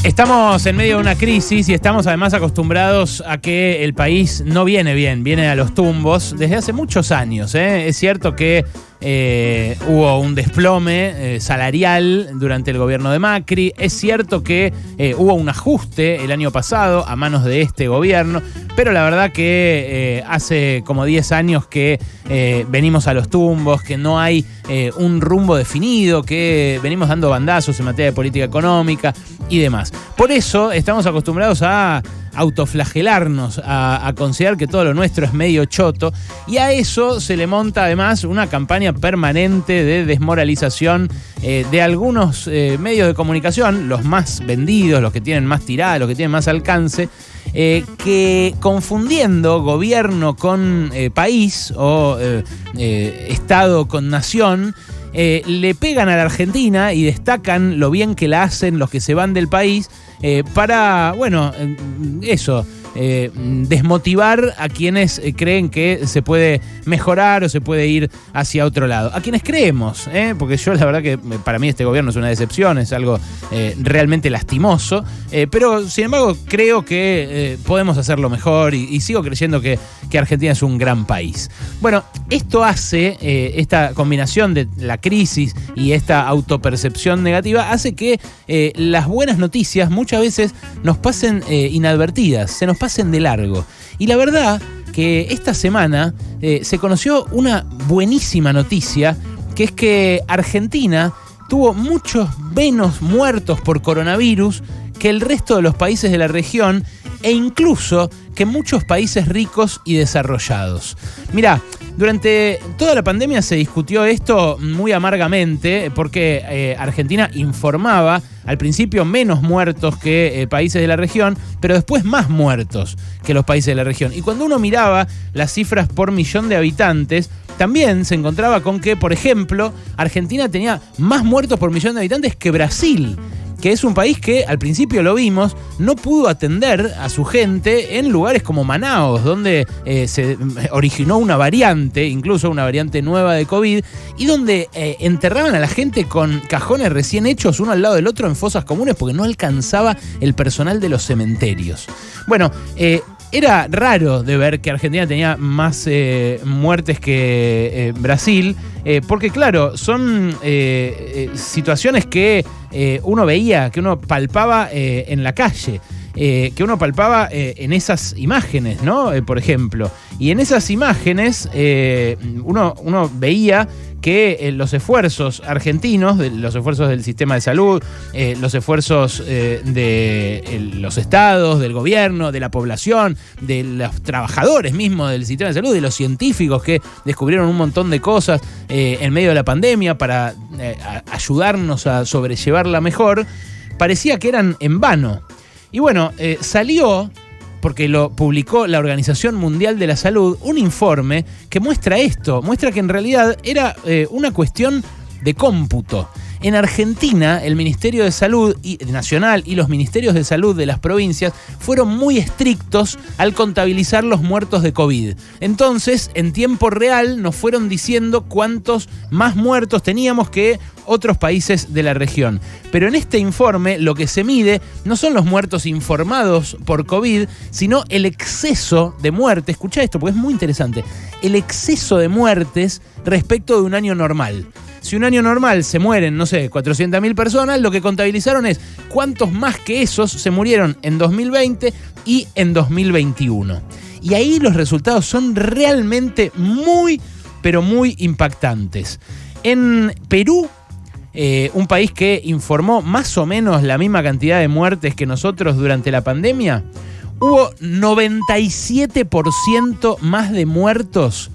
Estamos en medio de una crisis y estamos además acostumbrados a que el país no viene bien, viene a los tumbos desde hace muchos años. Es cierto que hubo un desplome salarial durante el gobierno de Macri. Es cierto que hubo un ajuste el año pasado a manos de este gobierno, pero la verdad que hace como 10 años que venimos a los tumbos, que no hay un rumbo definido, que venimos dando bandazos en materia de política económica y demás. Por eso estamos acostumbrados a autoflagelarnos, a considerar que todo lo nuestro es medio choto, y a eso se le monta además una campaña permanente de desmoralización de algunos medios de comunicación, los más vendidos, los que tienen más tirada, los que tienen más alcance, que confundiendo gobierno con país o Estado con nación, le pegan a la Argentina y destacan lo bien que la hacen los que se van del país para, bueno, eso, desmotivar a quienes creen que se puede mejorar o se puede ir hacia otro lado. A quienes creemos, porque yo la verdad que para mí este gobierno es una decepción, es algo realmente lastimoso, pero sin embargo creo que podemos hacerlo mejor y sigo creyendo que Argentina es un gran país. Bueno, esto hace, esta combinación de la crisis y esta autopercepción negativa hace que las buenas noticias muchas veces nos pasen inadvertidas, se nos pasen de largo. Y la verdad que esta semana se conoció una buenísima noticia, que es que Argentina tuvo muchos menos muertos por coronavirus que el resto de los países de la región e incluso que muchos países ricos y desarrollados. Mirá, durante toda la pandemia se discutió esto muy amargamente porque Argentina informaba al principio menos muertos que países de la región, pero después más muertos que los países de la región. Y cuando uno miraba las cifras por millón de habitantes, también se encontraba con que, por ejemplo, Argentina tenía más muertos por millón de habitantes que Brasil, que es un país que, al principio lo vimos, no pudo atender a su gente en lugares como Manaos, donde se originó una variante, incluso una variante nueva de COVID, y donde enterraban a la gente con cajones recién hechos uno al lado del otro en fosas comunes porque no alcanzaba el personal de los cementerios. Bueno, era raro de ver que Argentina tenía más muertes que Brasil, porque claro, son situaciones que uno veía, que uno palpaba en la calle, que uno palpaba en esas imágenes, ¿no? Por ejemplo. Y en esas imágenes uno veía que los esfuerzos argentinos, los esfuerzos del sistema de salud, los esfuerzos de los estados, del gobierno, de la población, de los trabajadores mismos del sistema de salud, de los científicos que descubrieron un montón de cosas en medio de la pandemia para ayudarnos a sobrellevarla mejor, parecía que eran en vano. Y bueno, salió, porque lo publicó la Organización Mundial de la Salud, un informe que muestra esto, muestra que en realidad era una cuestión de cómputo. En Argentina, el Ministerio de Salud Nacional y los ministerios de salud de las provincias fueron muy estrictos al contabilizar los muertos de COVID. Entonces, en tiempo real, nos fueron diciendo cuántos más muertos teníamos que otros países de la región. Pero en este informe lo que se mide no son los muertos informados por COVID, sino el exceso de muertes. Escuchá esto porque es muy interesante. El exceso de muertes respecto de un año normal. Si un año normal se mueren, no sé, 400.000 personas, lo que contabilizaron es cuántos más que esos se murieron en 2020 y en 2021. Y ahí los resultados son realmente muy, pero muy impactantes. En Perú, un país que informó más o menos la misma cantidad de muertes que nosotros durante la pandemia, hubo 97% más de muertos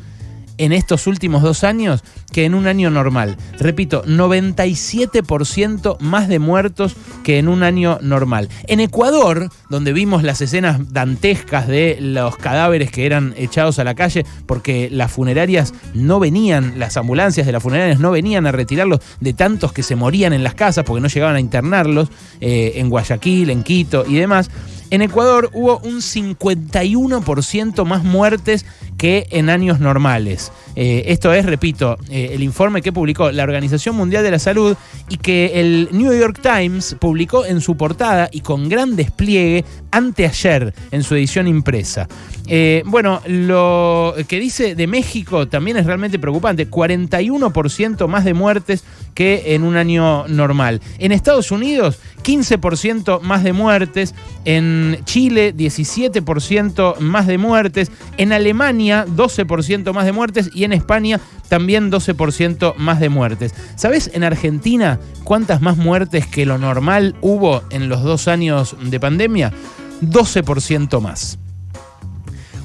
en estos últimos 2 años que en un año normal. Repito, 97% más de muertos que en un año normal. En Ecuador, donde vimos las escenas dantescas de los cadáveres que eran echados a la calle porque las funerarias no venían, las ambulancias de las funerarias no venían a retirarlos de tantos que se morían en las casas porque no llegaban a internarlos, en Guayaquil, en Quito y demás. En Ecuador hubo un 51% más muertes que en años normales. Esto es, repito, el informe que publicó la Organización Mundial de la Salud y que el New York Times publicó en su portada y con gran despliegue anteayer en su edición impresa. Bueno, lo que dice de México también es realmente preocupante. 41% más de muertes que en un año normal. En Estados Unidos, 15% más de muertes. En Chile, 17% más de muertes. En Alemania, 12% más de muertes. Y en España, también 12% más de muertes. ¿Sabés en Argentina cuántas más muertes que lo normal hubo en los 2 años de pandemia? 12% más.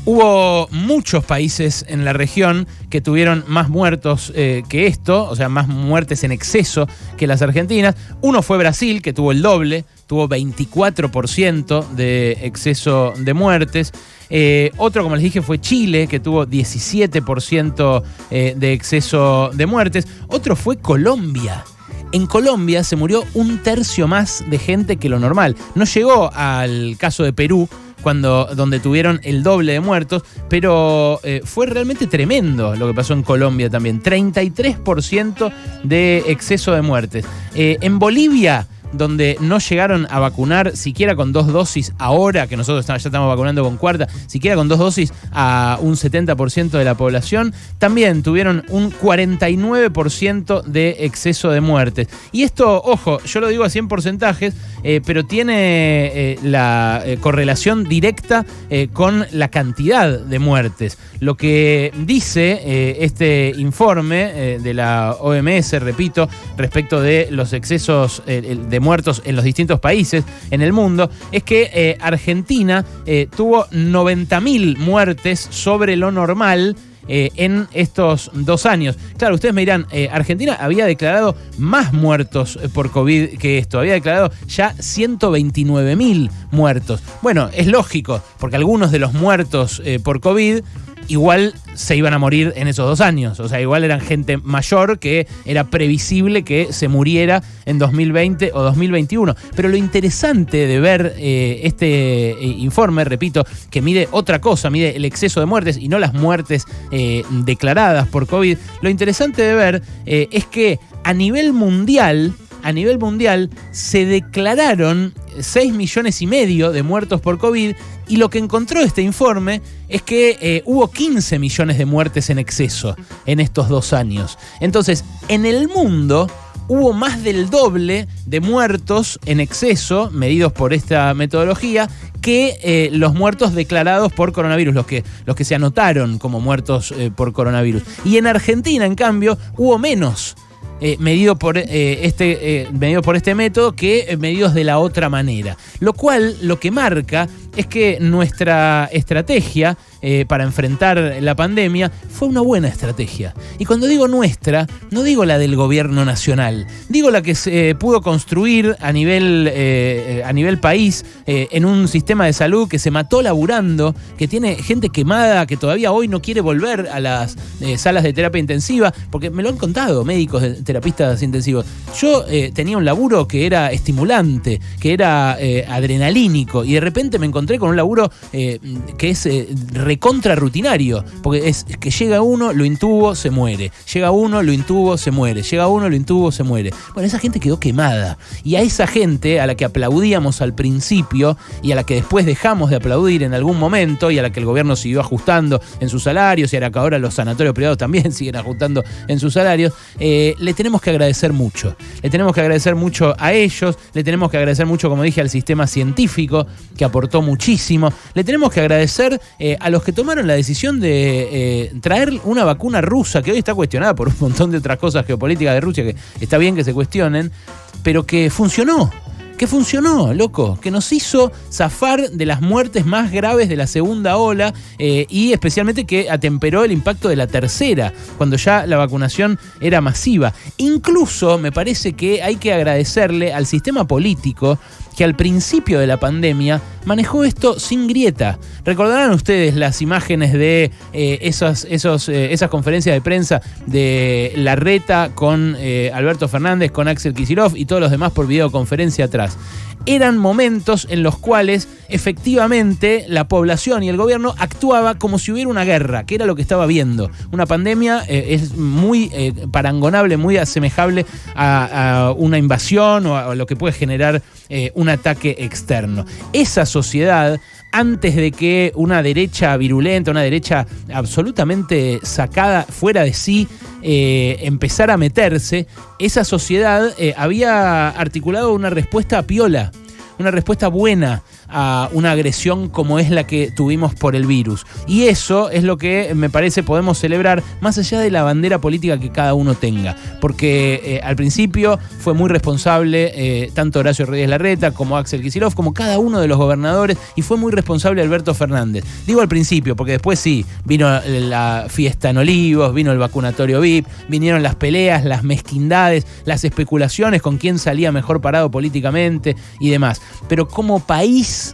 Hubo muchos países en la región que tuvieron más muertos que esto, o sea, más muertes en exceso que las argentinas. Uno fue Brasil, que tuvo el doble, tuvo 24% de exceso de muertes. Otro, como les dije, fue Chile, que tuvo 17% de exceso de muertes. Otro fue Colombia. En Colombia se murió 1/3 más de gente que lo normal. No llegó al caso de Perú, donde tuvieron el doble de muertos, pero fue realmente tremendo lo que pasó en Colombia también. 33% de exceso de muertes. En Bolivia, donde no llegaron a vacunar siquiera con 2 dosis, ahora que nosotros ya estamos vacunando con 4ª, siquiera con 2 dosis a un 70% de la población, también tuvieron un 49% de exceso de muertes. Y esto, ojo, yo lo digo así en porcentajes, pero tiene la correlación directa con la cantidad de muertes. Lo que dice este informe de la OMS, repito, respecto de los excesos de muertos en los distintos países en el mundo, es que Argentina tuvo 90.000 muertes sobre lo normal en estos 2 años. Claro, ustedes me dirán, Argentina había declarado más muertos por COVID que esto, había declarado ya 129.000 muertos. Bueno, es lógico, porque algunos de los muertos por COVID igual se iban a morir en esos 2 años. O sea, igual eran gente mayor que era previsible que se muriera en 2020 o 2021. Pero lo interesante de ver este informe, repito, que mide otra cosa, mide el exceso de muertes y no las muertes declaradas por COVID, lo interesante de ver es que a nivel mundial se declararon 6,5 millones de muertos por COVID, y lo que encontró este informe es que hubo 15 millones de muertes en exceso en estos 2 años. Entonces, en el mundo hubo más del doble de muertos en exceso, medidos por esta metodología, que los muertos declarados por coronavirus, los que se anotaron como muertos por coronavirus. Y en Argentina, en cambio, hubo menos medido por este método que medidos de la otra manera. Lo cual lo que marca es que nuestra estrategia para enfrentar la pandemia fue una buena estrategia. Y cuando digo nuestra, no digo la del gobierno nacional, digo la que se pudo construir a nivel país, en un sistema de salud que se mató laburando, que tiene gente quemada, que todavía hoy no quiere volver a las salas de terapia intensiva, porque me lo han contado médicos, terapistas intensivos. Yo tenía un laburo que era estimulante, que era adrenalínico, y de repente me encontré con un laburo que es recontra rutinario, porque es que llega uno, lo intubo, se muere. Llega uno, lo intubo, se muere. Llega uno, lo intubo, se muere. Bueno, esa gente quedó quemada. Y a esa gente, a la que aplaudíamos al principio y a la que después dejamos de aplaudir en algún momento, y a la que el gobierno siguió ajustando en sus salarios, y a la que ahora los sanatorios privados también siguen ajustando en sus salarios, le tenemos que agradecer mucho. Le tenemos que agradecer mucho a ellos, le tenemos que agradecer mucho, como dije, al sistema científico, que aportó muchísimo. Le tenemos que agradecer a los que tomaron la decisión de traer una vacuna rusa, que hoy está cuestionada por un montón de otras cosas geopolíticas de Rusia, que está bien que se cuestionen, pero que funcionó. Que funcionó, loco, que nos hizo zafar de las muertes más graves de la segunda ola, y especialmente que atemperó el impacto de la tercera, cuando ya la vacunación era masiva. Incluso me parece que hay que agradecerle al sistema político, que al principio de la pandemia manejó esto sin grieta. Recordarán ustedes las imágenes de esas conferencias de prensa de Larreta con Alberto Fernández, con Axel Kicillof y todos los demás por videoconferencia atrás. atrás. Eran momentos en los cuales efectivamente la población y el gobierno actuaba como si hubiera una guerra, que era lo que estaba viendo. Una pandemia es muy parangonable, muy asemejable a una invasión o a lo que puede generar un ataque externo. Esa sociedad, antes de que una derecha virulenta, una derecha absolutamente sacada fuera de sí, empezara a meterse, esa sociedad había articulado una respuesta piola, una respuesta buena a una agresión como es la que tuvimos por el virus. Y eso es lo que me parece podemos celebrar, más allá de la bandera política que cada uno tenga. Porque al principio fue muy responsable tanto Horacio Rodríguez Larreta como Axel Kicillof, como cada uno de los gobernadores, y fue muy responsable Alberto Fernández. Digo al principio, porque después sí, vino la fiesta en Olivos, vino el vacunatorio VIP, vinieron las peleas, las mezquindades, las especulaciones con quién salía mejor parado políticamente y demás. Pero como país,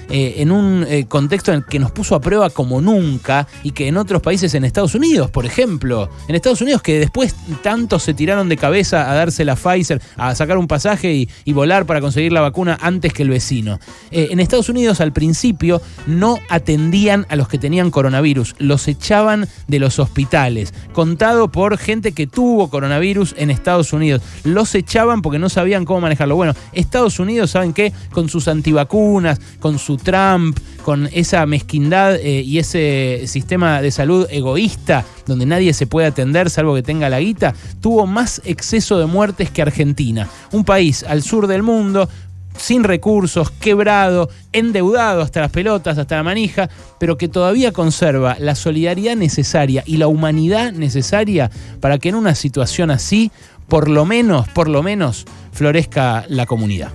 en un contexto en el que nos puso a prueba como nunca, y que en otros países, en Estados Unidos, por ejemplo, en Estados Unidos, que después tantos se tiraron de cabeza a darse la Pfizer, a sacar un pasaje y volar para conseguir la vacuna antes que el vecino. En Estados Unidos, al principio, no atendían a los que tenían coronavirus, los echaban de los hospitales, contado por gente que tuvo coronavirus en Estados Unidos. Los echaban porque no sabían cómo manejarlo. Bueno, Estados Unidos, ¿saben qué? Con sus antivacunas, con su Trump, con esa mezquindad y ese sistema de salud egoísta donde nadie se puede atender salvo que tenga la guita, tuvo más exceso de muertes que Argentina. Un país al sur del mundo, sin recursos, quebrado, endeudado hasta las pelotas, hasta la manija, pero que todavía conserva la solidaridad necesaria y la humanidad necesaria para que en una situación así, por lo menos, florezca la comunidad.